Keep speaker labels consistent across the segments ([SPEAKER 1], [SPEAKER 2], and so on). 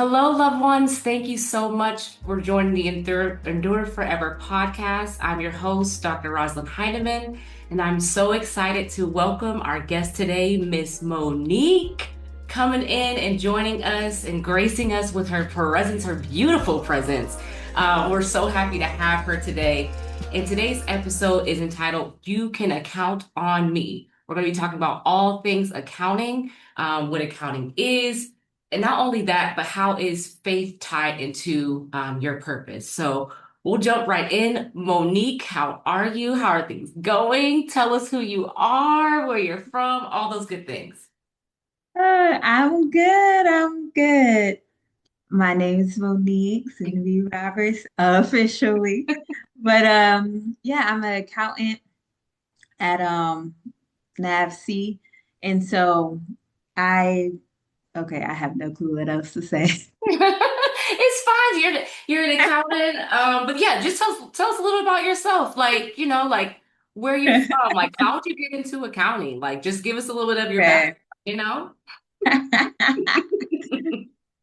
[SPEAKER 1] Hello, loved ones. Thank you so much for joining the Endureth Forever podcast. I'm your host, Dr. Rosalind Heineman, and I'm so excited to welcome our guest today, Miss Monique, coming in and joining us and gracing us with her presence, her beautiful presence. We're so happy to have her today. And today's episode is entitled, You Can Account on Me. We're going to be talking about all things accounting, what accounting is, and not only that, but how is faith tied into your purpose? So we'll jump right in. Monique, how are you? How are things going? Tell us who you are, where you're from, all those good things.
[SPEAKER 2] I'm good. I'm good. My name is Monique, soon to be Roberts, officially. But yeah, I'm an accountant at NAVC. And so I I have no clue what else to say.
[SPEAKER 1] It's fine. You're an accountant. But yeah, just tell us a little about yourself. Like where you're from. Like how did you get into accounting? Like just give us a little bit of your background,
[SPEAKER 2] Okay.
[SPEAKER 1] you know?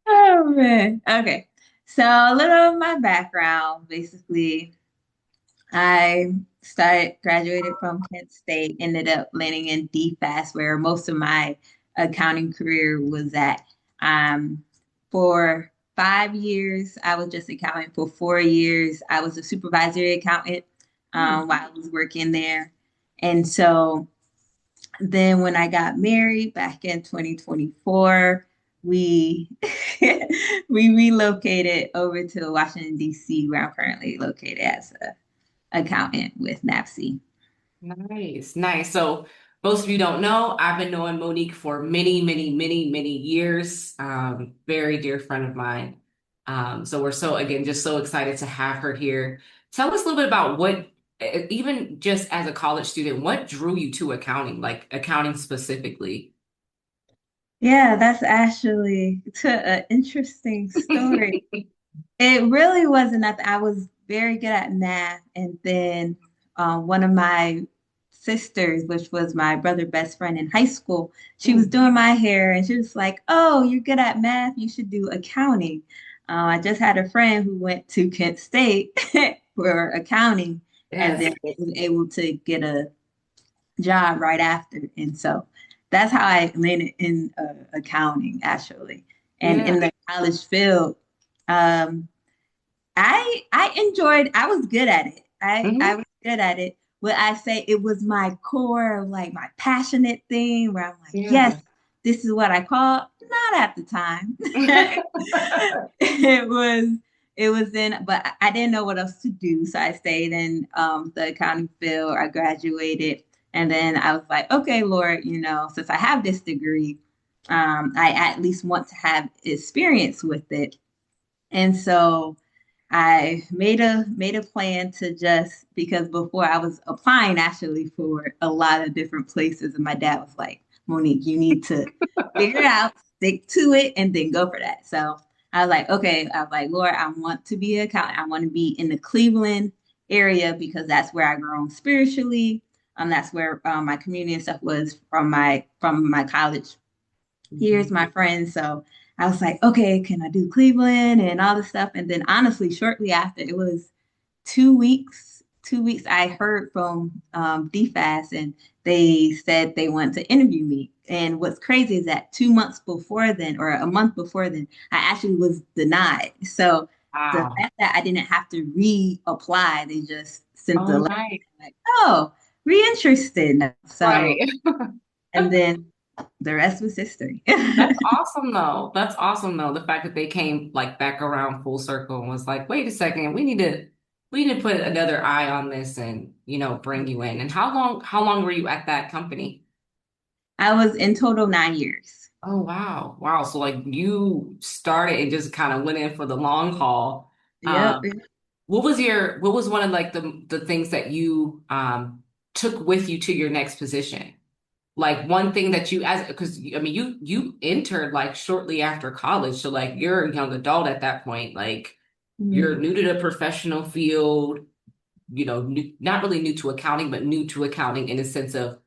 [SPEAKER 2] Oh man. Okay. So a little of my background, basically, I graduated from Kent State, ended up landing in DFAS, where most of my accounting career was at. Um, for 5 years, I was just accounting. For 4 years, I was a supervisory accountant
[SPEAKER 1] Hmm.
[SPEAKER 2] while I was working there. And so then when I got married back in 2024, we we relocated over to Washington, D.C., where I'm currently located as a accountant with NAPSI.
[SPEAKER 1] Nice, nice. So, most of you don't know, I've been knowing Monique for many, many, many, many years. Very dear friend of mine. So we're again, just so excited to have her here. Tell us a little bit about even just as a college student, what drew you to accounting, like accounting specifically?
[SPEAKER 2] Yeah, that's actually an interesting story. It really wasn't nothing. I was very good at math, and then one of my sisters, which was my brother's best friend in high school, she was
[SPEAKER 1] Mm.
[SPEAKER 2] doing my hair, and she was like, "Oh, you're good at math. You should do accounting." I just had a friend who went to Kent State for accounting, and
[SPEAKER 1] Yes.
[SPEAKER 2] then was able to get a job right after. And so that's how I landed in accounting, actually. And
[SPEAKER 1] Yeah.
[SPEAKER 2] in the college field, um, I enjoyed. I was good at it. I
[SPEAKER 1] Hmm.
[SPEAKER 2] was good at it. Would I say it was my core, like my passionate thing, where I'm like, yes,
[SPEAKER 1] Yeah.
[SPEAKER 2] this is what I call. Not at the time. It was it was in, but I didn't know what else to do, so I stayed in the accounting field. I graduated, and then I was like, okay, Lord, since I have this degree, I at least want to have experience with it. And so I made a plan to just because before I was applying actually for a lot of different places, and my dad was like, Monique, you need to figure it out, stick to it, and then go for that. So I was like, okay, I was like, Lord, I want to be an accountant. I want to be in the Cleveland area because that's where I grown spiritually. That's where my community and stuff was from my college
[SPEAKER 1] Mhm.
[SPEAKER 2] here's my friend. So I was like, okay, can I do Cleveland and all this stuff? And then honestly, shortly after, it was 2 weeks. 2 weeks, I heard from DFAS and they said they want to interview me. And what's crazy is that 2 months before then, or a month before then, I actually was denied. So the
[SPEAKER 1] Wow.
[SPEAKER 2] fact that I didn't have to reapply, they just sent the
[SPEAKER 1] Oh,
[SPEAKER 2] letter
[SPEAKER 1] nice.
[SPEAKER 2] like, oh, reinterested. So,
[SPEAKER 1] Right.
[SPEAKER 2] and then the rest was history.
[SPEAKER 1] That's awesome though. That's awesome though. The fact that they came like back around full circle and was like, wait a second, we need to put another eye on this and, bring you in. And how long were you at that company?
[SPEAKER 2] I was in total 9 years.
[SPEAKER 1] Oh wow. Wow. So like you started and just kind of went in for the long haul.
[SPEAKER 2] Yep.
[SPEAKER 1] Um, what was one of like the things that you took with you to your next position? Like one thing that you as because I mean you entered like shortly after college, so like you're a young adult at that point, like you're
[SPEAKER 2] Mm.
[SPEAKER 1] new to the professional field, not really new to accounting, but new to accounting in a sense of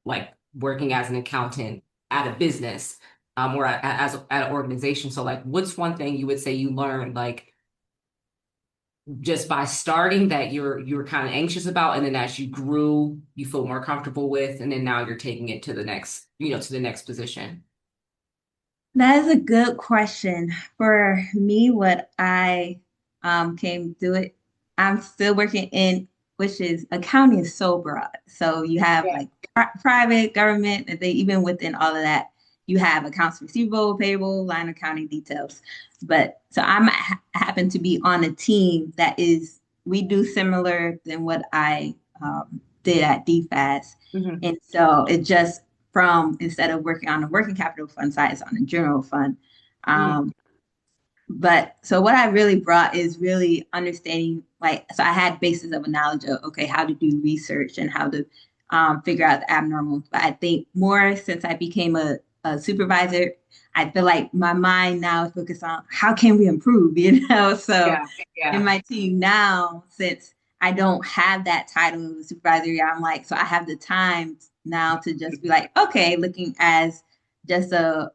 [SPEAKER 1] like working as an accountant at a business. or at an organization. So like, what's one thing you would say you learned like just by starting that you were kind of anxious about, and then as you grew, you feel more comfortable with, and then now you're taking it to the next, to the next position.
[SPEAKER 2] That is a good question. For me, what I came to it, I'm still working in, which is accounting is so broad. So you have
[SPEAKER 1] Yeah.
[SPEAKER 2] like private, government, and they even within all of that, you have accounts receivable, payable, line accounting details. But so happen to be on a team that is we do similar than what I did at DFAS.
[SPEAKER 1] Hmm.
[SPEAKER 2] And so it just from instead of working on the working capital fund side, it's on the general fund.
[SPEAKER 1] Mm.
[SPEAKER 2] Um, but so what I really brought is really understanding, like, so I had basis of a knowledge of, okay, how to do research and how to figure out the abnormal. But I think more since I became a supervisor, I feel like my mind now is focused on how can we improve, you know? So
[SPEAKER 1] Yeah,
[SPEAKER 2] in
[SPEAKER 1] yeah.
[SPEAKER 2] my team now, since I don't have that title of supervisor, I'm like, so I have the time now to just be like, okay, looking as just a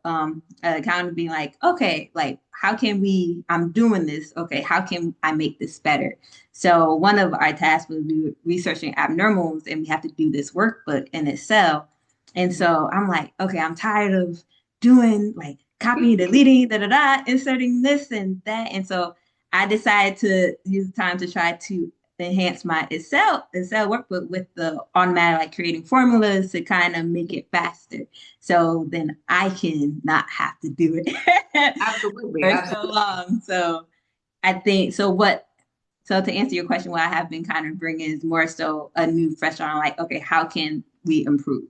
[SPEAKER 2] account being like, okay, like how can we? I'm doing this. Okay, how can I make this better? So one of our tasks was researching abnormals, and we have to do this workbook in Excel. And so I'm like, okay, I'm tired of doing like copying, deleting, da da da, inserting this and that. And so I decided to use the time to try to enhance my Excel workbook with the automatic like creating formulas to kind of make it faster. So then I can not have to do it
[SPEAKER 1] Absolutely,
[SPEAKER 2] for so
[SPEAKER 1] absolutely.
[SPEAKER 2] long. So I think so. So to answer your question, what I have been kind of bringing is more so a new fresh on like, okay, how can we improve?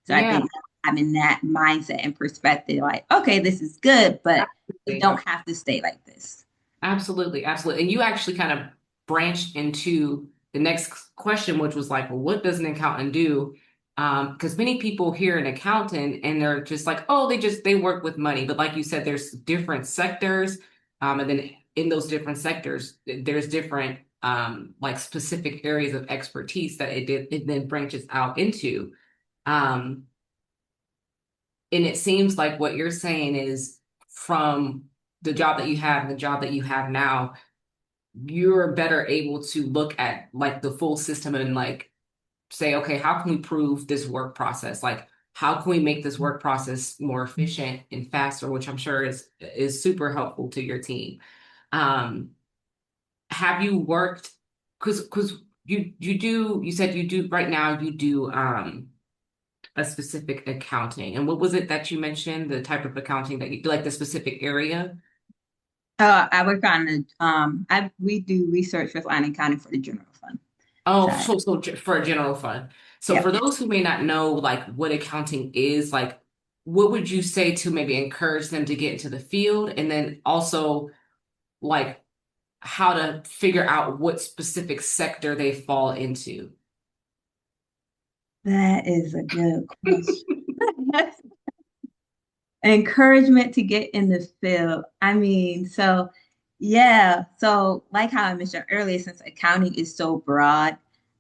[SPEAKER 2] So I
[SPEAKER 1] Yeah,
[SPEAKER 2] think I'm in that mindset and perspective, like, okay, this is good, but it
[SPEAKER 1] absolutely.
[SPEAKER 2] don't have to stay like this.
[SPEAKER 1] Absolutely, absolutely. And you actually kind of branched into the next question, which was like, well, what does an accountant do? Because many people hear an accountant and they're just like, oh, they work with money. But like you said, there's different sectors. And then in those different sectors, there's different like specific areas of expertise that it then branches out into. Um, and it seems like what you're saying is from the job that you have and the job that you have now, you're better able to look at like the full system and like say, okay, how can we prove this work process? Like, how can we make this work process more efficient and faster, which I'm sure is super helpful to your team. Um, have you worked because you said you do right now you do a specific accounting. And what was it that you mentioned, the type of accounting that you do, like the specific area?
[SPEAKER 2] I work on the I we do research with line accounting for the general fund
[SPEAKER 1] Oh,
[SPEAKER 2] side.
[SPEAKER 1] so for a general fund. So for
[SPEAKER 2] Yep.
[SPEAKER 1] those who may not know like what accounting is, like what would you say to maybe encourage them to get into the field and then also like how to figure out what specific sector they fall into?
[SPEAKER 2] That is a good question. Encouragement to get in the field. I mean, so yeah, so like how I mentioned earlier, since accounting is so broad,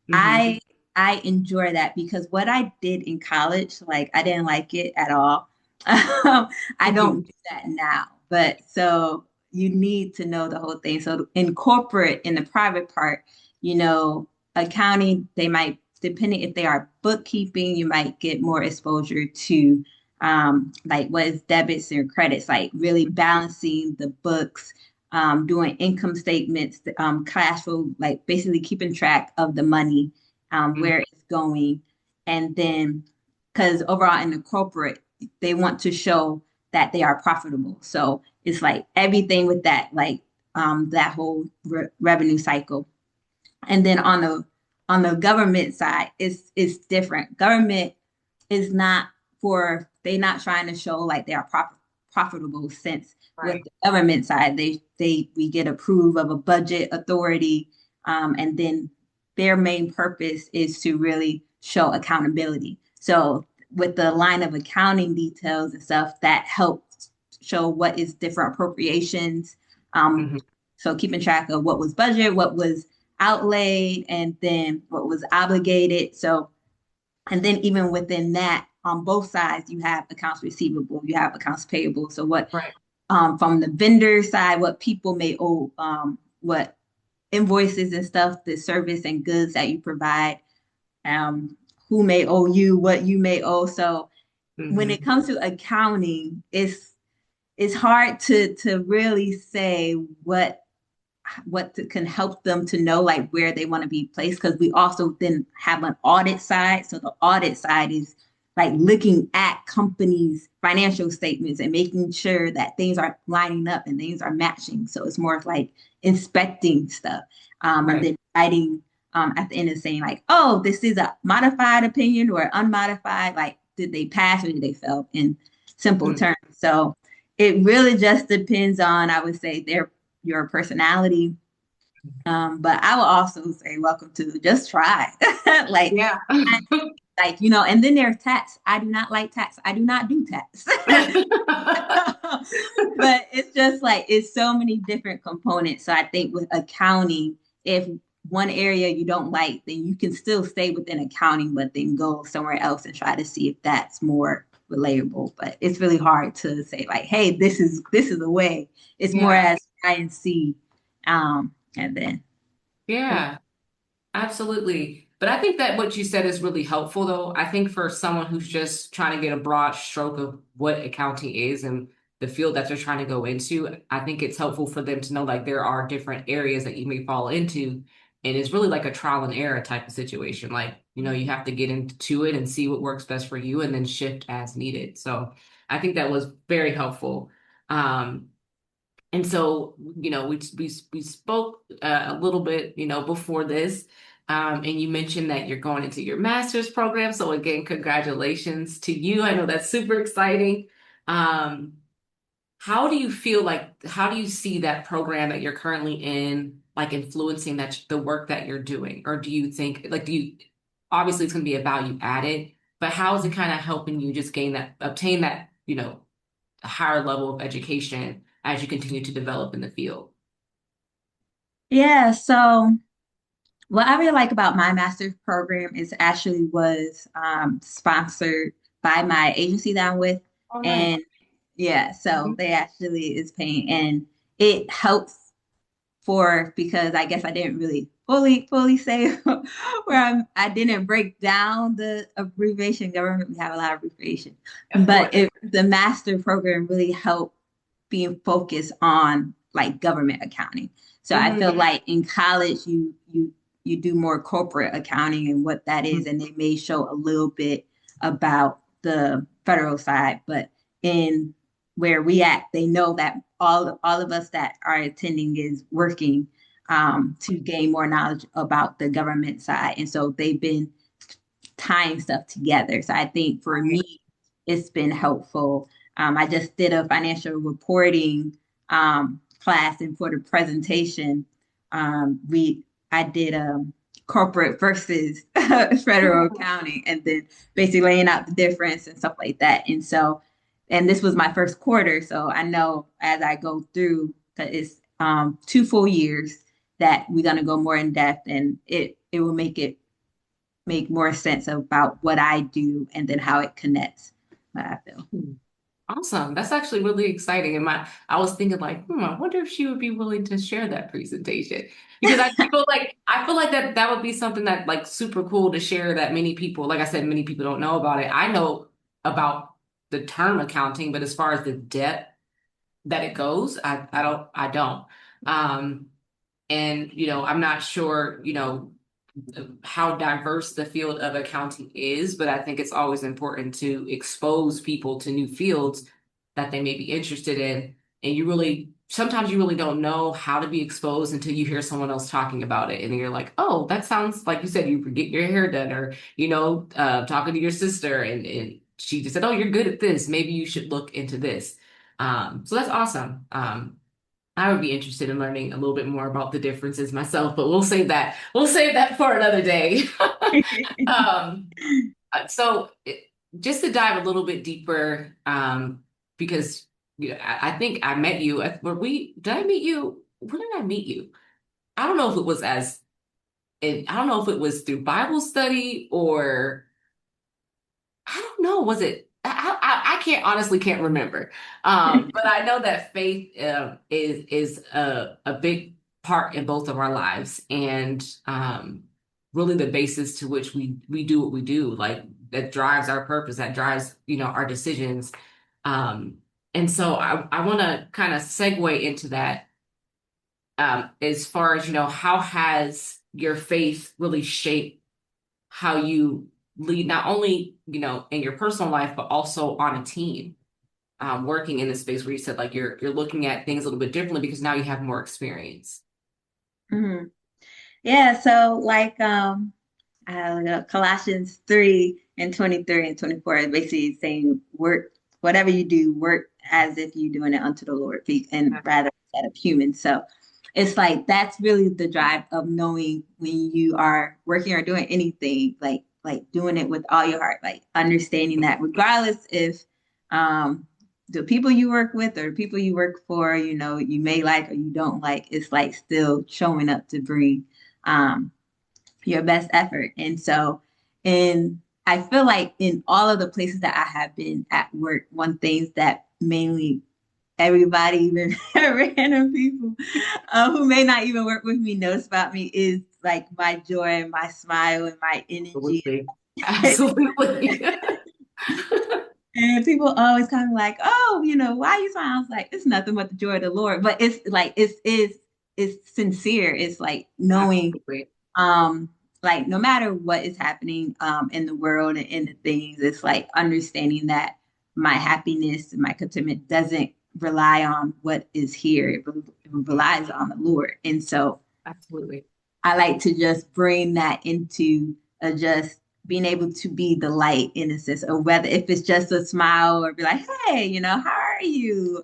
[SPEAKER 1] Hmm.
[SPEAKER 2] I I enjoy that because what I did in college, like I didn't like it at all. I don't do that now, but so you need to know the whole thing. So in corporate, in the private part, you know, accounting, they might, depending if they are bookkeeping, you might get more exposure to like what is debits and credits, like really balancing the books, doing income statements, cash flow, like basically keeping track of the money, where it's going. And then, because overall in the corporate, they want to show that they are profitable. So it's like everything with that, like that whole revenue cycle. And then on the government side, it's different. Government is not for they not trying to show like they are profitable since with
[SPEAKER 1] Right.
[SPEAKER 2] the government side they we get approved of a budget authority, and then their main purpose is to really show accountability. So with the line of accounting details and stuff that helps show what is different appropriations, um,
[SPEAKER 1] Hmm.
[SPEAKER 2] so keeping track of what was budget, what was outlaid, and then what was obligated. So and then even within that, on both sides, you have accounts receivable, you have accounts payable. So what
[SPEAKER 1] Right.
[SPEAKER 2] from the vendor side, what people may owe, what invoices and stuff, the service and goods that you provide, um, who may owe you, what you may owe. So when it
[SPEAKER 1] Hmm.
[SPEAKER 2] comes to accounting, it's hard to really say can help them to know like where they want to be placed, because we also then have an audit side. So the audit side is like looking at companies' financial statements and making sure that things are lining up and things are matching. So it's more of like inspecting stuff, and
[SPEAKER 1] Right.
[SPEAKER 2] then writing at the end of saying like, oh, this is a modified opinion or unmodified. Like, did they pass or did they fail? In simple
[SPEAKER 1] Hmm.
[SPEAKER 2] terms. So it really just depends on, I would say, your personality. But I will also say, welcome to just try. like,
[SPEAKER 1] Yeah.
[SPEAKER 2] and then there's tax. I do not like tax. I do not do tax. But it's just like, it's so many different components. So I think with accounting, if one area you don't like, then you can still stay within accounting, but then go somewhere else and try to see if that's more relatable. But it's really hard to say like, hey, this is the way. It's more
[SPEAKER 1] Yeah.
[SPEAKER 2] as try and see. And then
[SPEAKER 1] Yeah. Absolutely. But I think that what you said is really helpful, though. I think for someone who's just trying to get a broad stroke of what accounting is and the field that they're trying to go into, I think it's helpful for them to know like there are different areas that you may fall into. And it's really like a trial and error type of situation. Like, you have to get into it and see what works best for you and then shift as needed. So I think that was very helpful. Um, and so, we spoke a little bit, before this, and you mentioned that you're going into your master's program. So again, congratulations to you. I know that's super exciting. Um, how do you feel like, how do you see that program that you're currently in, like influencing the work that you're doing? Or do you think, like, obviously it's going to be a value added, but how is it kind of helping you just obtain that, a higher level of education as you continue to develop in the field?
[SPEAKER 2] yeah, so what I really like about my master's program is actually was sponsored by my agency that I'm with.
[SPEAKER 1] Oh, nice.
[SPEAKER 2] And yeah, so
[SPEAKER 1] Mhm.
[SPEAKER 2] they actually is paying, and it helps for, because I guess I didn't really fully say where I didn't break down the abbreviation government. We have a lot of abbreviation,
[SPEAKER 1] Of
[SPEAKER 2] but
[SPEAKER 1] course.
[SPEAKER 2] the master program really helped being focused on like government accounting. So I feel
[SPEAKER 1] Mhm.
[SPEAKER 2] like in college you do more corporate accounting and what that is,
[SPEAKER 1] Mhm.
[SPEAKER 2] and they may show a little bit about the federal side, but in where we at, they know that all of us that are attending is working to gain more knowledge about the government side, and so they've been tying stuff together. So I think for
[SPEAKER 1] Right.
[SPEAKER 2] me, it's been helpful. I just did a financial reporting class, and for the presentation, we I did corporate versus federal accounting, and then basically laying out the difference and stuff like that. And so, and this was my first quarter, so I know as I go through, that it's 2 full years that we're gonna go more in depth, and it will make more sense about what I do and then how it connects what I feel.
[SPEAKER 1] Awesome. That's actually really exciting. And I was thinking like, I wonder if she would be willing to share that presentation. Because I feel like that would be something that like super cool to share that many people, like I said, many people don't know about it. I know about the term accounting, but as far as the depth that it goes, I don't. Um, and I'm not sure, how diverse the field of accounting is, but I think it's always important to expose people to new fields that they may be interested in. And sometimes you really don't know how to be exposed until you hear someone else talking about it. And then you're like, oh, that sounds like you said you get your hair done, or, talking to your sister and she just said, oh, you're good at this. Maybe you should look into this. So that's awesome. I would be interested in learning a little bit more about the differences myself, but we'll save that. We'll save that for another day. Um, just to dive a little bit deeper, because I think I met you. Did I meet you? When did I meet you? I don't know if it was I don't know if it was through Bible study or I don't know. Was it? I can't honestly can't remember. But I know that faith is a big part in both of our lives, and really the basis to which we do what we do. Like that drives our purpose. That drives our decisions. Um, and so I want to kind of segue into that. As far as how has your faith really shaped how you lead, not only in your personal life but also on a team, working in the space where you said like you're looking at things a little bit differently because now you have more experience.
[SPEAKER 2] Hmm. Yeah, so like Colossians 3 and 23 and 24 is basically saying work, whatever you do, work as if you're doing it unto the Lord and rather instead of humans. So it's like that's really the drive of knowing when you are working or doing anything, like doing it with all your heart, like understanding that regardless if the people you work with or the people you work for, you may like or you don't like, it's like still showing up to bring um your best effort. And so, and I feel like in all of the places that I have been at work, one thing that mainly everybody, even random people who may not even work with me, knows about me is like my joy and my smile and my energy.
[SPEAKER 1] Absolutely. Absolutely.
[SPEAKER 2] And people always kind of like, oh, why you smile? I was like, it's nothing but the joy of the Lord. But it's like it's sincere. It's like knowing
[SPEAKER 1] Absolutely.
[SPEAKER 2] um like no matter what is happening in the world and in the things, it's like understanding that my happiness and my contentment doesn't rely on what is here. It relies on the Lord. And so
[SPEAKER 1] Absolutely.
[SPEAKER 2] I like to just bring that into just being able to be the light in a sense, or whether if it's just a smile or be like, hey, how are you?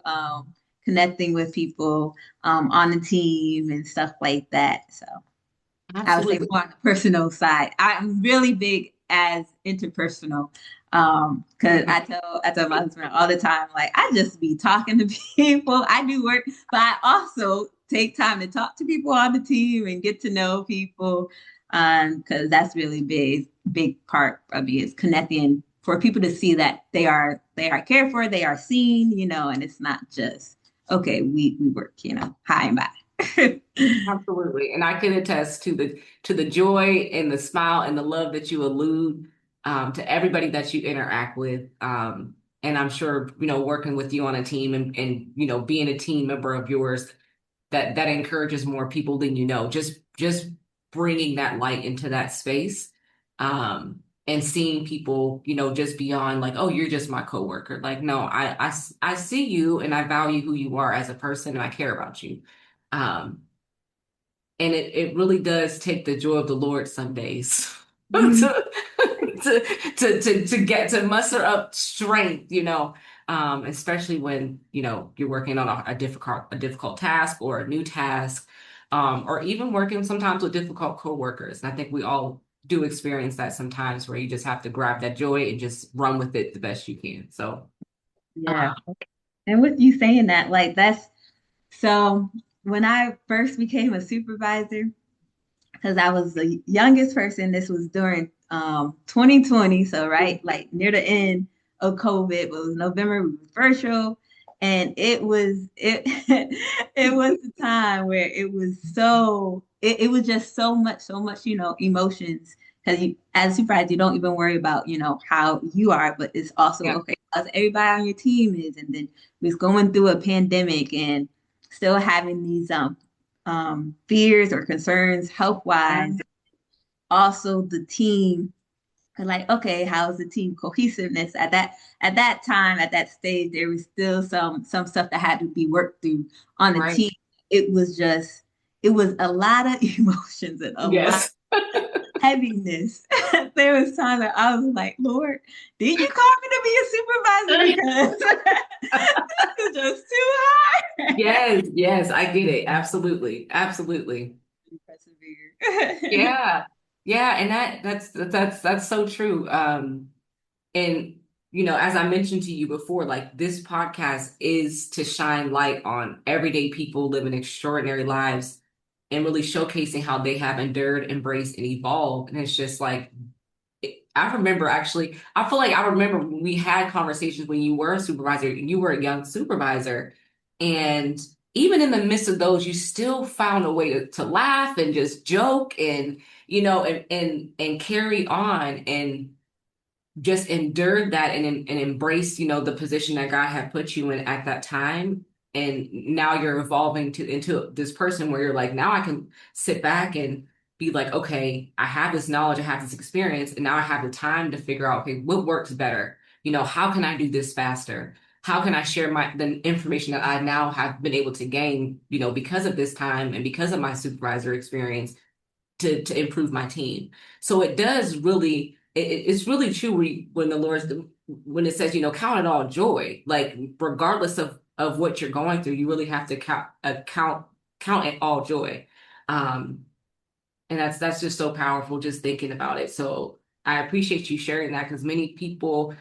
[SPEAKER 2] Connecting with people on the team and stuff like that. So I would say
[SPEAKER 1] Absolutely.
[SPEAKER 2] more on the personal side. I'm really big as interpersonal. Because I tell my husband all the time, like I just be talking to people. I do work, but I also take time to talk to people on the team and get to know people. Because that's really big part of me is connecting for people to see that they are cared for, they are seen, and it's not just okay, we work, high and by.
[SPEAKER 1] Absolutely. And I can attest to the joy and the smile and the love that you allude to everybody that you interact with. And I'm sure, working with you on a team and being a team member of yours that encourages more people than just bringing that light into that space. And seeing people, just beyond like, oh, you're just my coworker. Like, no, I see you and I value who you are as a person and I care about you. Um, and it really does take the joy of the Lord some days
[SPEAKER 2] Mhm.
[SPEAKER 1] to, to get to muster up strength, especially when, you're working on a difficult task or a new task, or even working sometimes with difficult coworkers. And I think we all do experience that sometimes where you just have to grab that joy and just run with it the best you can. So,
[SPEAKER 2] Yeah. And with you saying that, like that's so when I first became a supervisor, because I was the youngest person, this was during 2020. So right, like near the end of COVID, it was November, we was virtual. And it was the time where it was just so much, emotions. Because you as a supervisor, you don't even worry about, how you are, but it's also
[SPEAKER 1] yeah,
[SPEAKER 2] okay, how's everybody on your team is. And then we was going through a pandemic and still having these fears or concerns health wise. Also, the team, like, okay, how's the team cohesiveness at that time at that stage? There was still some stuff that had to be worked through on the
[SPEAKER 1] right.
[SPEAKER 2] team. It was a lot of emotions and a lot
[SPEAKER 1] Yes.
[SPEAKER 2] heaviness. There was times that I was like, Lord, did you call me to be a supervisor? Because this is just too hard.
[SPEAKER 1] Yes, yes, I get it. Absolutely. Absolutely.
[SPEAKER 2] Persevere.
[SPEAKER 1] Yeah. Yeah, and that's so true. And as I mentioned to you before, like this podcast is to shine light on everyday people living extraordinary lives and really showcasing how they have endured, embraced, and evolved. And it's just like I remember actually, I feel like I remember when we had conversations when you were a supervisor, you were a young supervisor. And even in the midst of those, you still found a way to laugh and just joke and, and carry on. And just endured that and embraced, the position that God had put you in at that time. And now you're evolving into this person where you're like, now I can sit back and be like, okay, I have this knowledge, I have this experience, and now I have the time to figure out, okay, what works better? How can I do this faster? How can I share the information that I now have been able to gain, because of this time and because of my supervisor experience to improve my team. So it does really, it's really true when the Lord's, when it says, count it all joy, like regardless of what you're going through, you really have to count it all joy. Um, and that's just so powerful just thinking about it. So I appreciate you sharing that because many people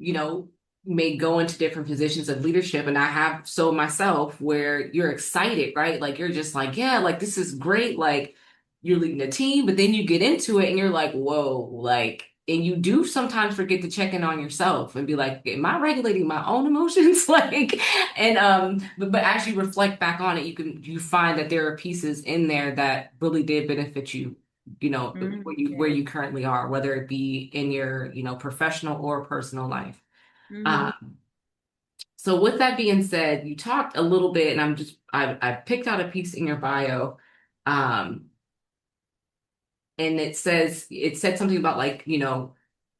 [SPEAKER 1] you know, may go into different positions of leadership. And I have so myself where you're excited, right? Like you're just like, yeah, like this is great. Like you're leading a team, but then you get into it and you're like, whoa, like, and you do sometimes forget to check in on yourself and be like, am I regulating my own emotions? Like, and but as you reflect back on it, you find that there are pieces in there that really did benefit you, where
[SPEAKER 2] Yeah.
[SPEAKER 1] you currently are, whether it be in your, professional or personal life.
[SPEAKER 2] Mm-hmm.
[SPEAKER 1] Um, so with that being said, you talked a little bit, and I picked out a piece in your bio, um, and it said something about like,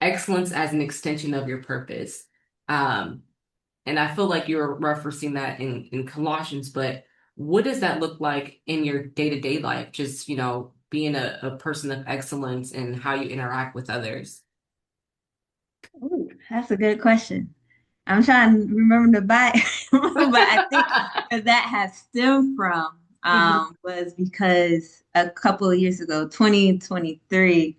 [SPEAKER 1] excellence as an extension of your purpose. Um, and I feel like you're referencing that in Colossians, but what does that look like in your day-to-day life? Just, being a person of excellence and how you interact with others.
[SPEAKER 2] Ooh, that's a good question. I'm trying to remember the buy, but I think where that has stemmed from
[SPEAKER 1] Mhm.
[SPEAKER 2] was because a couple of years ago, 2023,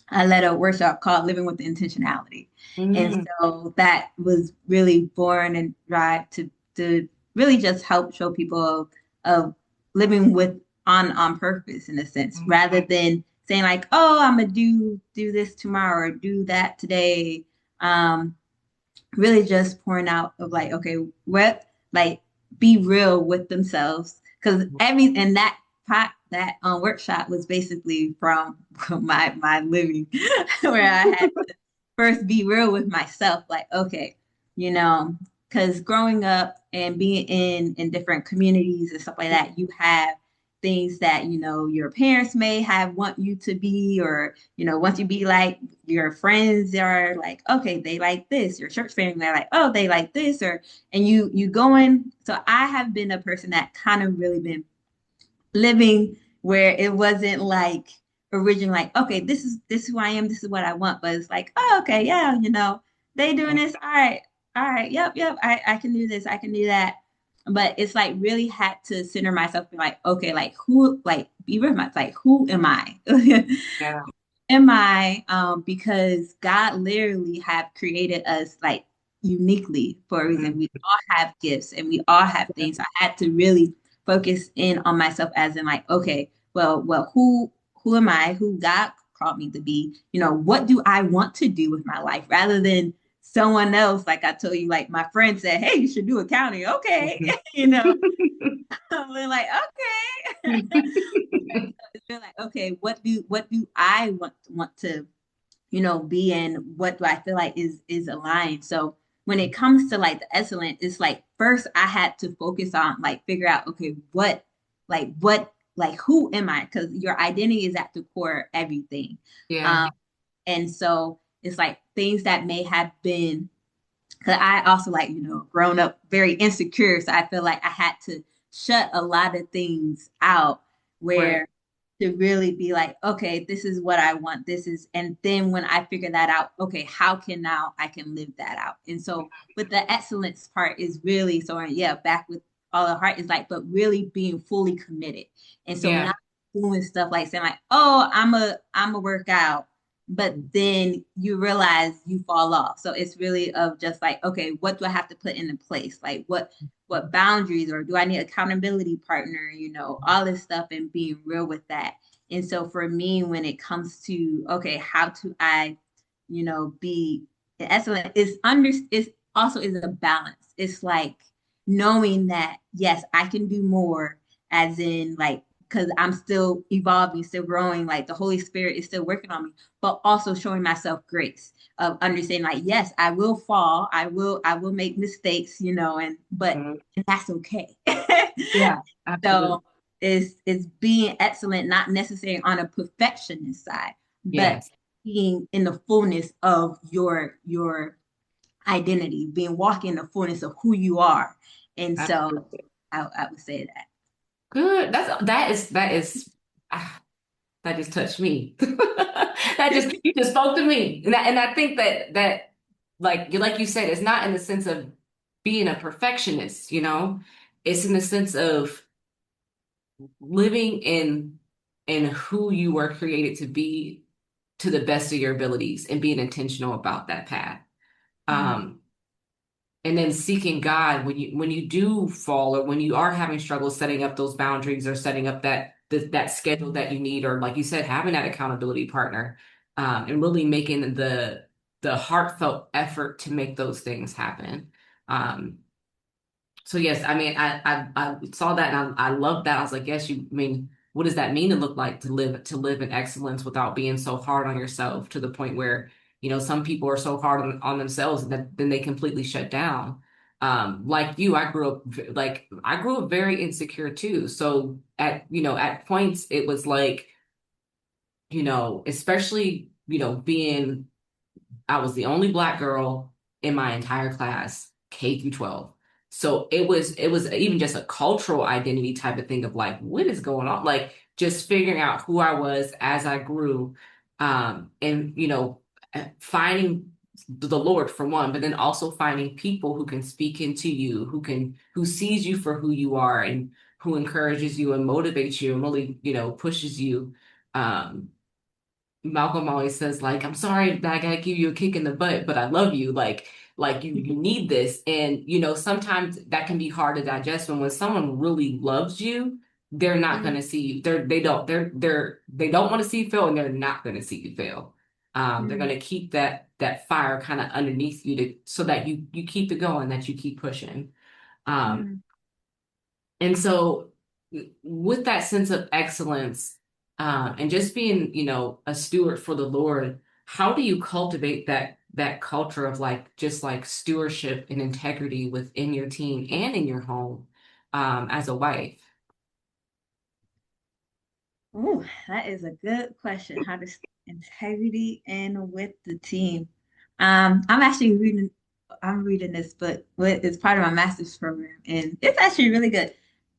[SPEAKER 2] I led a workshop called Living with Intentionality. And
[SPEAKER 1] Mhm.
[SPEAKER 2] so that was really born and drive to really just help show people of living with on purpose in a sense, rather than saying like, oh, I'm gonna do this tomorrow or do that today. Um, Really just pouring out of like, okay, what like be real with themselves. Cause every and that that workshop was basically from my living where I had to first be real with myself, like, okay, you know, because growing up and being in different communities and stuff like that, you have things that your parents may have want you to be, or want you to be like. Your friends are like, okay, they like this. Your church family are like, oh, they like this, or and you going. So I have been a person that kind of really been living where it wasn't like originally like, okay, this is who I am, this is what I want, but it's like, oh, okay, yeah, they doing this, all right, yep, I can do this, I can do that. But it's like really had to center myself and like, okay, like who, like be with myself, like who am I?
[SPEAKER 1] Yeah.
[SPEAKER 2] Am I? Because God literally have created us like uniquely for a reason. We all have gifts and we all have things. I had to really focus in on myself as in like, okay, well, who am I? Who God called me to be? What do I want to do with my life rather than someone else? Like I told you, like my friend said, hey, you should do accounting. Okay,
[SPEAKER 1] Mhm.
[SPEAKER 2] I'm like, okay. It's been like, okay, what do I want to, be in? What do I feel like is aligned? So when it comes to like the excellent, it's like first I had to focus on like figure out, okay, what who am I? Because your identity is at the core of everything.
[SPEAKER 1] Yeah.
[SPEAKER 2] Um, and so it's like things that may have been because I also like, grown up very insecure. So I feel like I had to shut a lot of things out
[SPEAKER 1] Right.
[SPEAKER 2] where to really be like, okay, this is what I want. This is, and then when I figure that out, okay, how can now I can live that out? And so with the excellence part is really, so yeah, back with all the heart is like, but really being fully committed. And so
[SPEAKER 1] Yeah.
[SPEAKER 2] not doing stuff like saying like, oh, I'm a workout, but then you realize you fall off. So it's really of just like, okay, what do I have to put into place? Like what boundaries, or do I need accountability partner, all this stuff and being real with that. And so for me, when it comes to, okay, how to I, be excellent, it's also is a balance. It's like knowing that, yes, I can do more, as in like, because I'm still evolving, still growing, like the Holy Spirit is still working on me, but also showing myself grace of understanding, like, yes, I will fall, I will make mistakes,
[SPEAKER 1] Mhm.
[SPEAKER 2] and that's okay.
[SPEAKER 1] Yeah, absolutely.
[SPEAKER 2] So it's being excellent, not necessarily on a perfectionist side, but
[SPEAKER 1] Yes,
[SPEAKER 2] being in the fullness of your identity, being walking in the fullness of who you are. And so
[SPEAKER 1] absolutely.
[SPEAKER 2] I would say that.
[SPEAKER 1] Good. That is ah, that just touched me. That just you just spoke to me. And I think that like you said, it's not in the sense of being a perfectionist, you know? It's in the sense of living in who you were created to be to the best of your abilities and being intentional about that path.
[SPEAKER 2] Mm,
[SPEAKER 1] Um, and then seeking God when you do fall or when you are having struggles setting up those boundaries or setting up that schedule that you need, or like you said, having that accountability partner, and really making the heartfelt effort to make those things happen. Um, so yes, I mean, I saw that and I love that. I was like, yes, I mean, what does that mean to look like to live in excellence without being so hard on yourself to the point where, some people are so hard on themselves and that then they completely shut down. Like you, I grew up very insecure too. So at points it was like, especially, being I was the only black girl in my entire class, K through 12. So it was even just a cultural identity type of thing of like, what is going on? Like just figuring out who I was as I grew, and finding the Lord for one, but then also finding people who can speak into you, who sees you for who you are and who encourages you and motivates you and really, pushes you. Um, Malcolm always says, like, I'm sorry that I gotta give you a kick in the butt, but I love you. Like you need this. And sometimes that can be hard to digest when someone really loves you, they're not
[SPEAKER 2] mm,
[SPEAKER 1] gonna see you. They don't want to see you fail and they're not gonna see you fail. They're
[SPEAKER 2] mm,
[SPEAKER 1] gonna keep that fire kind of underneath you so that you keep it going, that you keep pushing. Um,
[SPEAKER 2] mm.
[SPEAKER 1] and so, with that sense of excellence, and just being, a steward for the Lord, how do you cultivate that culture of like just like stewardship and integrity within your team and in your home, as a wife?
[SPEAKER 2] Ooh, that is a good question. How to integrity and with the team. I'm actually reading. I'm reading this book. It's part of my master's program, and it's actually really good.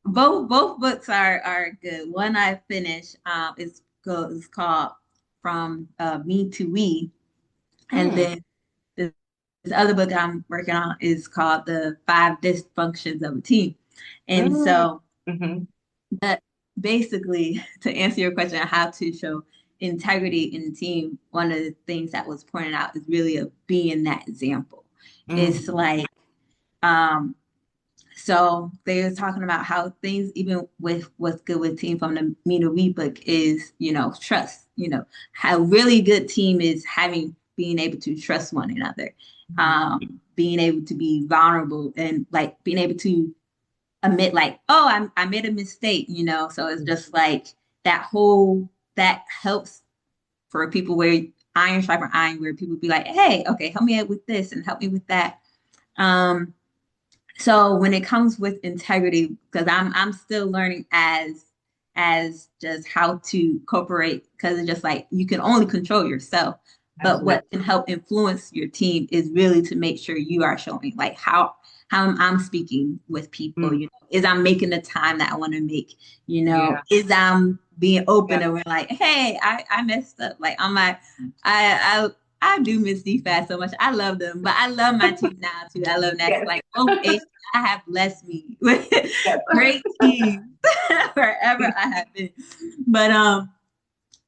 [SPEAKER 2] Both books are good. One I finished. Is called From Me to We, and
[SPEAKER 1] Mm,
[SPEAKER 2] then this other book I'm working on is called The Five Dysfunctions of a Team. And
[SPEAKER 1] mm,
[SPEAKER 2] so
[SPEAKER 1] hmm
[SPEAKER 2] but basically, to answer your question on how to show integrity in the team, one of the things that was pointed out is really of being that example. It's
[SPEAKER 1] mm,
[SPEAKER 2] like, um, so they were talking about how things, even with what's good with team from the Me to We book is, trust. How really good team is having being able to trust one another, being able to be vulnerable and like being able to admit like, oh, I made a mistake, So it's just like that helps for people where iron sharpen iron, where people be like, hey, okay, help me out with this and help me with that. Um, so when it comes with integrity, because I'm still learning as just how to cooperate, because it's just like you can only control yourself. But
[SPEAKER 1] absolutely.
[SPEAKER 2] what can help influence your team is really to make sure you are showing like how I'm speaking with people,
[SPEAKER 1] Mm,
[SPEAKER 2] is I'm making the time that I want to make,
[SPEAKER 1] yeah.
[SPEAKER 2] is I'm being open
[SPEAKER 1] Yeah.
[SPEAKER 2] and we're like, hey, I messed up. Like on my I do miss DFAS so much. I love them, but I love my team now too. I love that.
[SPEAKER 1] Yes.
[SPEAKER 2] Like both ages, I have blessed me with
[SPEAKER 1] Yes.
[SPEAKER 2] great teams wherever I have been. But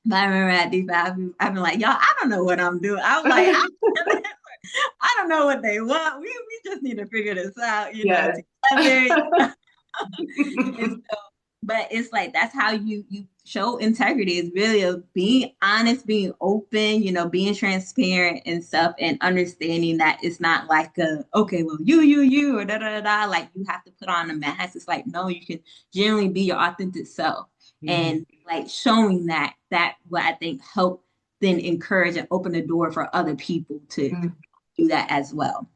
[SPEAKER 2] but I remember at DFAS, I've been like, y'all, I don't know what I'm doing. I was like, I don't know what they want. We just need to figure this out,
[SPEAKER 1] Yes.
[SPEAKER 2] together. And but it's like that's how you show integrity is really a being honest, being open, being transparent and stuff, and understanding that it's not like a okay, well, you or da da da da. Like you have to put on a mask. It's like no, you can generally be your authentic self,
[SPEAKER 1] Mhm.
[SPEAKER 2] and like showing that what I think help then encourage and open the door for other people to
[SPEAKER 1] Mhm.
[SPEAKER 2] do that as well.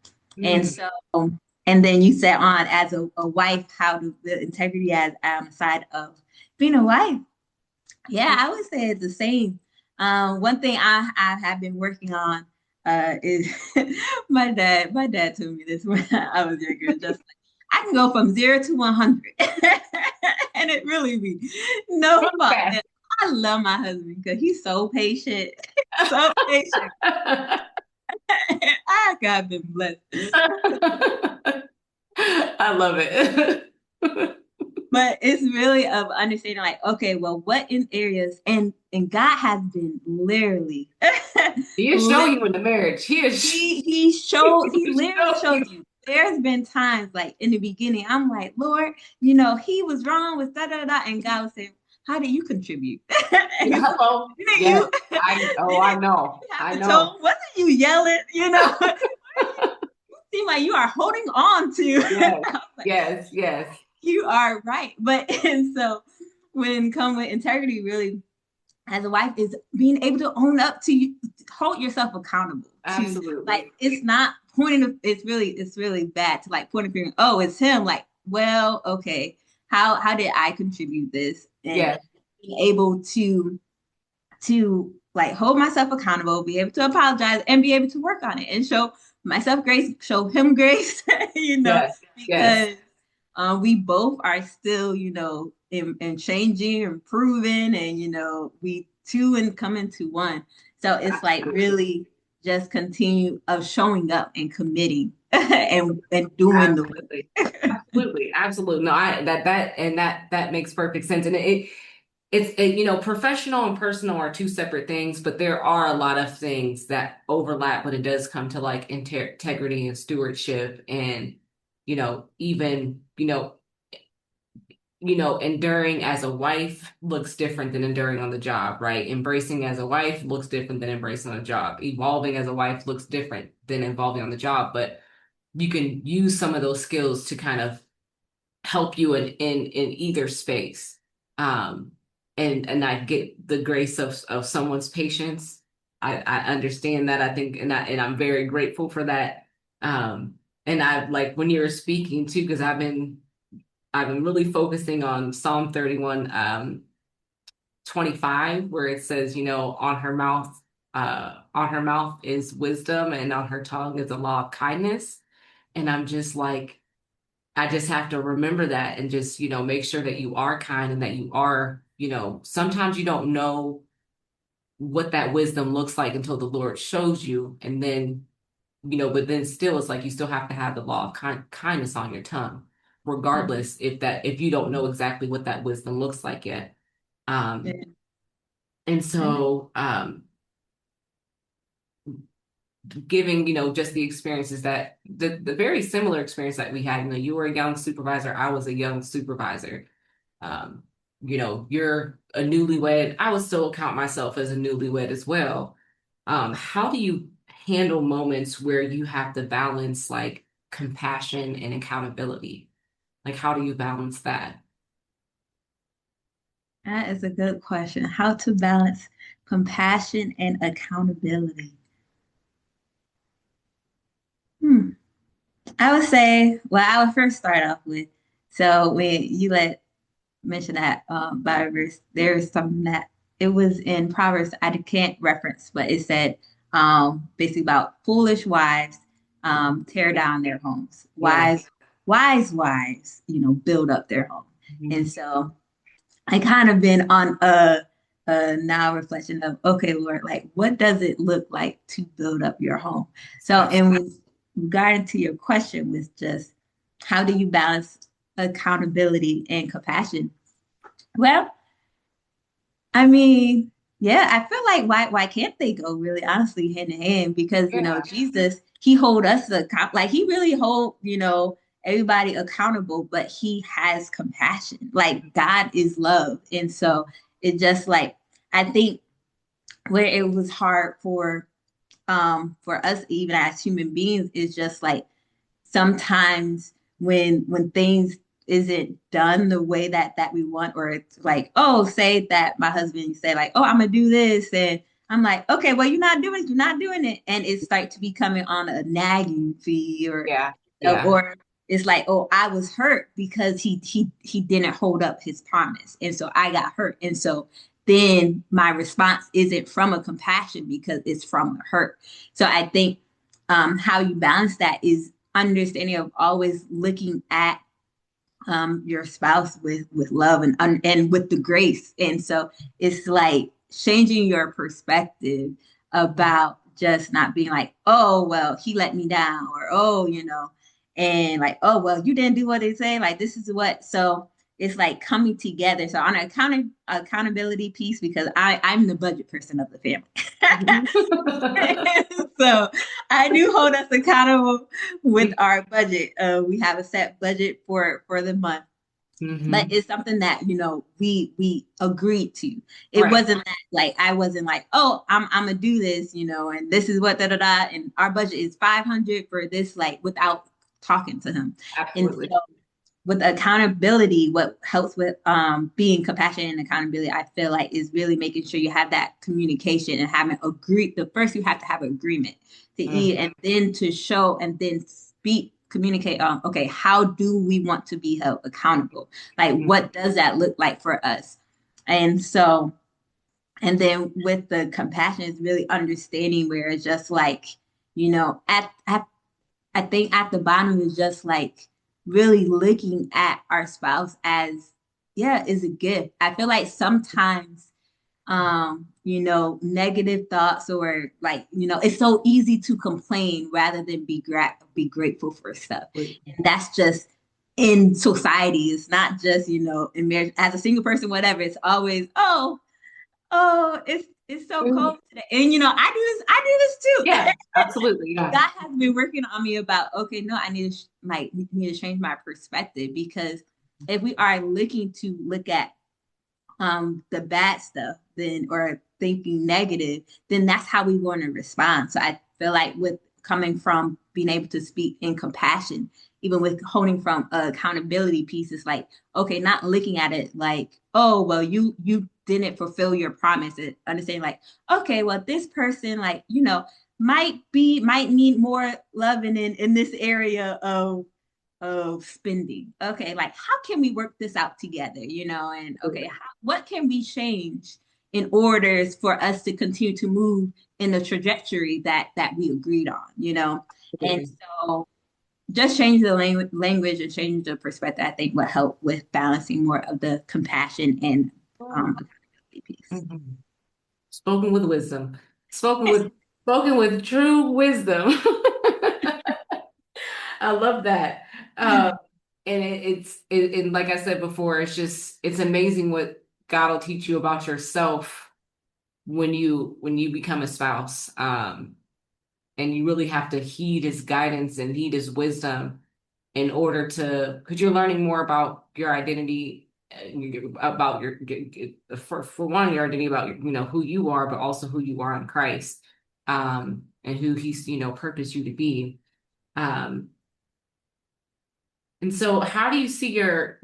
[SPEAKER 2] And
[SPEAKER 1] Mhm.
[SPEAKER 2] so, and then you said on as a wife, how do the integrity as on the side of being a wife? Yeah, I would say it's the same. One thing I have been working on is my dad told me this when I was younger, just like I can go from 0 to 100. And it really be no
[SPEAKER 1] Really
[SPEAKER 2] fault.
[SPEAKER 1] fast.
[SPEAKER 2] And I love my husband because he's so patient, so patient. I got been blessed.
[SPEAKER 1] I love it.
[SPEAKER 2] But it's really of understanding like okay well what in areas and God has been literally
[SPEAKER 1] He is showing you
[SPEAKER 2] literally
[SPEAKER 1] in the marriage. He is
[SPEAKER 2] he literally
[SPEAKER 1] showing you.
[SPEAKER 2] shows you there's been times like in the beginning I'm like Lord he was wrong with da da da and God was saying how do you contribute and he's like
[SPEAKER 1] Hello.
[SPEAKER 2] didn't
[SPEAKER 1] Yes.
[SPEAKER 2] you
[SPEAKER 1] I
[SPEAKER 2] didn't
[SPEAKER 1] know.
[SPEAKER 2] you have
[SPEAKER 1] I
[SPEAKER 2] the
[SPEAKER 1] know.
[SPEAKER 2] tone wasn't you yelling you seem like you are holding on to
[SPEAKER 1] Yes.
[SPEAKER 2] I was like
[SPEAKER 1] Yes. Yes.
[SPEAKER 2] you are right. But and so when come with integrity, really as a wife is being able to own up to you, hold yourself accountable to like
[SPEAKER 1] Absolutely.
[SPEAKER 2] it's not it's really bad to like point a finger, oh, it's him. Like, well, okay, how did I contribute this? And
[SPEAKER 1] Yes.
[SPEAKER 2] being able to like hold myself accountable, be able to apologize and be able to work on it and show myself grace, show him grace,
[SPEAKER 1] Yes. Yes.
[SPEAKER 2] because we both are still, in changing, improving, and we two and coming to one. So it's like
[SPEAKER 1] Absolutely.
[SPEAKER 2] really just continue of showing up and committing and doing the
[SPEAKER 1] Absolutely.
[SPEAKER 2] work.
[SPEAKER 1] Absolutely. Absolutely. No, that makes perfect sense. And professional and personal are two separate things, but there are a lot of things that overlap when it does come to like integrity and stewardship and, even, enduring as a wife looks different than enduring on the job, right? Embracing as a wife looks different than embracing on the job. Evolving as a wife looks different than evolving on the job, but you can use some of those skills to kind of help you in either space. Um, and I get the grace of someone's patience. I understand that. I think, and I'm very grateful for that. And I like when you were speaking too, because I've been really focusing on Psalm 31, 25, where it says, on her mouth is wisdom, and on her tongue is the law of kindness. And I'm just like, I just have to remember that and just, make sure that you are kind and that you are, sometimes you don't know what that wisdom looks like until the Lord shows you. And then, but then still, it's like you still have to have the law of kindness on your tongue, regardless if you don't know exactly what that wisdom looks like yet. Um, and so, giving, just the experiences that the very similar experience that we had, you were a young supervisor, I was a young supervisor. um, you're a newlywed. I would still count myself as a newlywed as well. How do you handle moments where you have to balance like compassion and accountability? Like, how do you balance that?
[SPEAKER 2] That is a good question. How to balance compassion and accountability. Hmm. I would say, well, I would first start off with, so when you mention that Bible verse, there is something that it was in Proverbs, I can't reference, but it said basically about foolish wives tear down their homes.
[SPEAKER 1] Yeah.
[SPEAKER 2] Wise wives, build up their home.
[SPEAKER 1] Mhm.
[SPEAKER 2] And so I kind of been on a now reflection of, okay, Lord, like what does it look like to build up your home? So, and with regarding to your question, was just how do you balance accountability and compassion? Well, I mean, yeah, I feel like why can't they go really honestly hand in hand? Because
[SPEAKER 1] Yeah.
[SPEAKER 2] Jesus, he hold us account like he really hold, everybody accountable, but he has compassion. Like God is love. And so it just like, I think where it was hard for us even as human beings is just like sometimes when things isn't done the way that we want, or it's like, oh, say that my husband say like, oh, I'm gonna do this, and I'm like, okay, well, you're not doing it, and it's like to be coming on a nagging fee,
[SPEAKER 1] Yeah. Yeah.
[SPEAKER 2] or it's like, oh, I was hurt because he didn't hold up his promise, and so I got hurt, and so then my response isn't from a compassion because it's from a hurt. So I think how you balance that is understanding of always looking at your spouse with love and with the grace. And so it's like changing your perspective about just not being like, oh well, he let me down, or oh, and like, oh well, you didn't do what they say. Like this is what. So it's like coming together. So on an accountability piece, because I'm the budget person of the family. So I do hold us accountable with our budget. We have a set budget for the month, but
[SPEAKER 1] Hmm.
[SPEAKER 2] it's something that we agreed to. It
[SPEAKER 1] Right.
[SPEAKER 2] wasn't that like I wasn't like, oh, I'm gonna do this, and this is what da da da, and our budget is 500 for this, like without talking to him. And
[SPEAKER 1] Absolutely.
[SPEAKER 2] so with accountability, what helps with being compassionate and accountability, I feel like is really making sure you have that communication and having agreed. The first you have to have agreement to eat,
[SPEAKER 1] Hmm.
[SPEAKER 2] and then to show, and then speak, communicate. Okay, how do we want to be held accountable? Like, what does that look like for us? And so, and then with the compassion, is really understanding where it's just like, at I think at the bottom is just like really looking at our spouse as, yeah, is a gift. I feel like sometimes, negative thoughts, or like, it's so easy to complain rather than be grateful for stuff. And that's just in society. It's not just, in marriage as a single person, whatever. It's always, oh, it's so
[SPEAKER 1] Mhm.
[SPEAKER 2] cold today. And I do this
[SPEAKER 1] Yeah,
[SPEAKER 2] too.
[SPEAKER 1] absolutely. Yeah.
[SPEAKER 2] God has been working on me about, okay, no, I need to need to change my perspective, because if we are looking to look at the bad stuff, then, or thinking negative, then that's how we want to respond. So I feel like with coming from being able to speak in compassion, even with holding from accountability pieces, like, okay, not looking at it like, oh well, you didn't fulfill your promise, and understanding like, okay, well, this person, like, might need more loving in this area of spending. Okay, like how can we work this out together, and okay, what can we change in order for us to continue to move in the trajectory that we agreed on, And
[SPEAKER 1] Absolutely.
[SPEAKER 2] so just change the language and change the perspective, I think, will help with balancing more of the compassion and accountability piece.
[SPEAKER 1] Mhm. Spoken with wisdom. Spoken with spoken with true wisdom. I love that. And and like I said before, it's amazing what God will teach you about yourself when you become a spouse. And you really have to heed his guidance and heed his wisdom in order to, because you're learning more about your identity, about for one, your identity about who you are, but also who you are in Christ, and who he's purposed you to be. Um, and so, how do you see your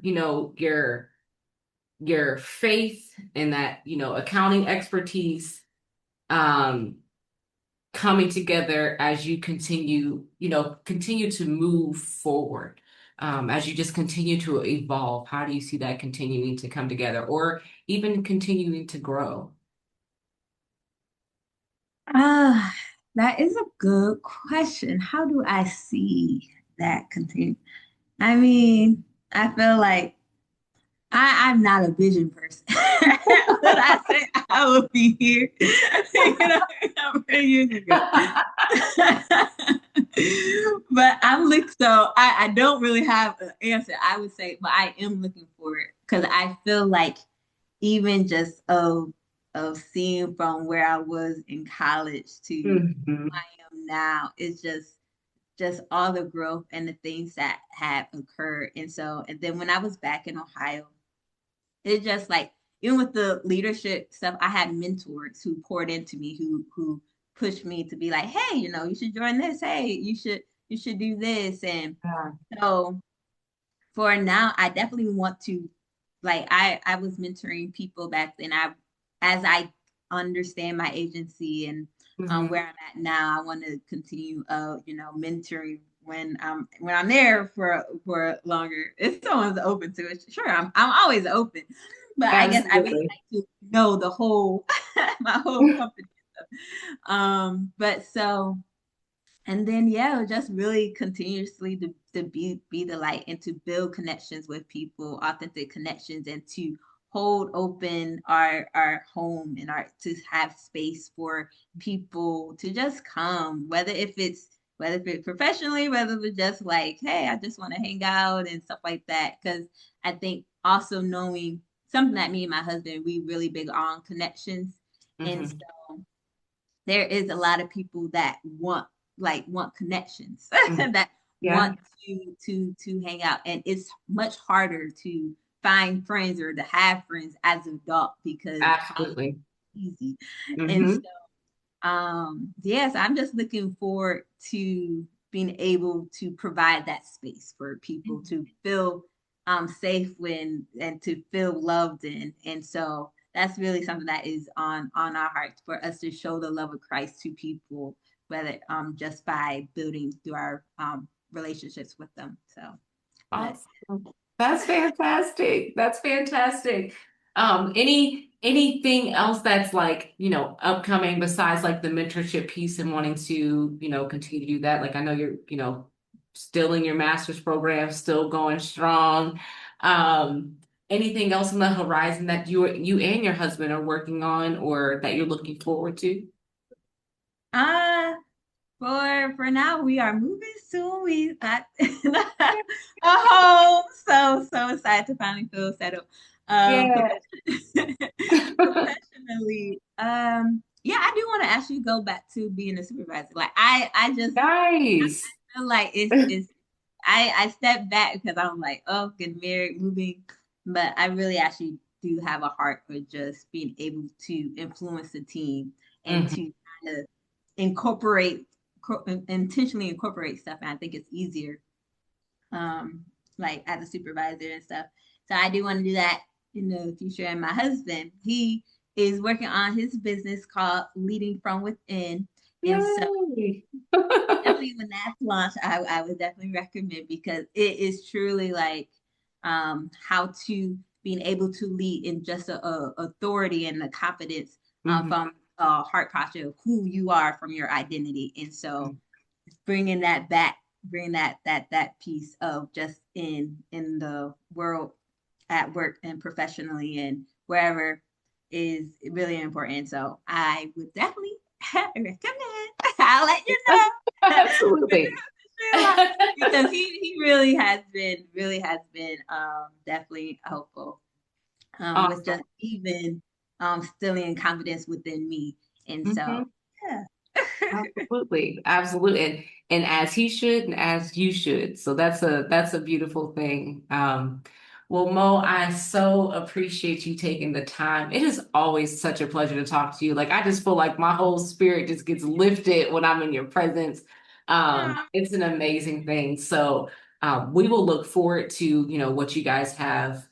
[SPEAKER 1] faith and that accounting expertise um coming together as you continue to move forward, as you just continue to evolve? How do you see that continuing to come together or even continuing to grow?
[SPEAKER 2] Ah, that is a good question. How do I see that continue? I mean, I feel like I'm not a vision person. But I say I will be here, a few years ago. But I'm looking, so I don't really have an answer. I would say, but I am looking for it, because I feel like even just of seeing from where I was in college to who
[SPEAKER 1] Mhm.
[SPEAKER 2] I am now, it's just just all the growth and the things that had occurred. And then when I was back in Ohio, it just like, even with the leadership stuff, I had mentors who poured into me, who pushed me to be like, hey, you should join this. Hey, you should do this. And
[SPEAKER 1] Yeah.
[SPEAKER 2] so for now, I definitely want to, like, I was mentoring people back then. As I understand my agency and
[SPEAKER 1] Mm-hmm.
[SPEAKER 2] where I'm at now, I want to continue mentoring when I'm there for longer. If someone's open to it, sure, I'm always open. But I guess I really
[SPEAKER 1] Absolutely.
[SPEAKER 2] like to know the whole my whole company. But so, and then yeah, just really continuously to be the light and to build connections with people, authentic connections, and to hold open our home and our to have space for people to just come, whether if it's professionally, whether it's just like, hey, I just want to hang out and stuff like that. Because I think also knowing something that me and my husband, we really big on connections. And
[SPEAKER 1] Mm-hmm.
[SPEAKER 2] there is a lot of people that want connections
[SPEAKER 1] Mm-hmm.
[SPEAKER 2] that
[SPEAKER 1] Yeah,
[SPEAKER 2] want to hang out, and it's much harder to find friends or to have friends as an adult because college
[SPEAKER 1] absolutely.
[SPEAKER 2] is easy. And
[SPEAKER 1] Mm-hmm.
[SPEAKER 2] yes, I'm just looking forward to being able to provide that space for people to feel safe and to feel loved in. And so that's really something that is on our hearts for us to show the love of Christ to people, whether just by building through our relationships with them. So, but
[SPEAKER 1] Awesome. That's fantastic. That's fantastic. Anything else that's like, upcoming besides like the mentorship piece and wanting to, continue to do that? Like I know you're, still in your master's program, still going strong. Um, Anything else on the horizon that you and your husband are working on or that you're looking forward to?
[SPEAKER 2] uh for now, we are moving soon. We got a home, so excited to finally feel settled. Um,
[SPEAKER 1] Yeah.
[SPEAKER 2] professionally, yeah, I do want to actually go back to being a supervisor. Like I just
[SPEAKER 1] Nice.
[SPEAKER 2] feel like I stepped back because I'm like, oh, getting married, moving, but I really actually do have a heart for just being able to influence the team and to
[SPEAKER 1] Mhm.
[SPEAKER 2] kind of incorporate intentionally incorporate stuff. And I think it's easier, um, like as a supervisor and stuff. So I do want to do that in the future. And my husband, he is working on his business called Leading from Within. And so
[SPEAKER 1] Yay.
[SPEAKER 2] definitely when that's launched, I would definitely recommend because it is truly like how to being able to lead in just a authority and the confidence
[SPEAKER 1] Mhm.
[SPEAKER 2] from a heart posture of who you are from your identity. And so bringing that back, bring that piece of just in the world at work and professionally and wherever is really important. So I would definitely recommend. I'll let you know.
[SPEAKER 1] Absolutely.
[SPEAKER 2] Because he really has been definitely helpful with just
[SPEAKER 1] Awesome.
[SPEAKER 2] even instilling confidence within me. And so
[SPEAKER 1] Mhm.
[SPEAKER 2] yeah.
[SPEAKER 1] Absolutely. Absolutely. And as he should and as you should. So that's a beautiful thing. Well, Mo, I so appreciate you taking the time. It is always such a pleasure to talk to you. Like I just feel like my whole spirit just gets lifted when I'm in your presence. It's an amazing thing. So we will look forward to, what you guys have,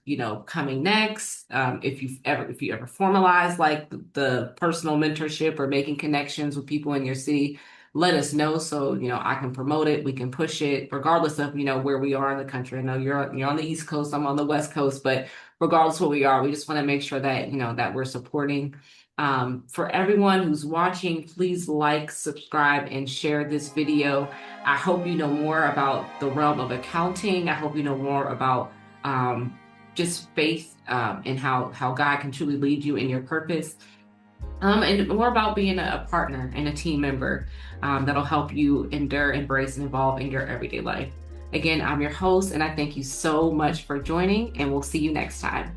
[SPEAKER 1] coming next. If you ever formalize like the personal mentorship or making connections with people in your city, let us know so, I can promote it, we can push it, regardless of, where we are in the country. I know you're on the East Coast, I'm on the West Coast, but regardless of where we are, we just want to make sure that, that we're supporting. For everyone who's watching, please like, subscribe, and share this video. I hope you know more about the realm of accounting. I hope you know more about just faith and how God can truly lead you in your purpose. And more about being a partner and a team member that'll help you endure, embrace, and evolve in your everyday life. Again, I'm your host, and I thank you so much for joining, and we'll see you next time.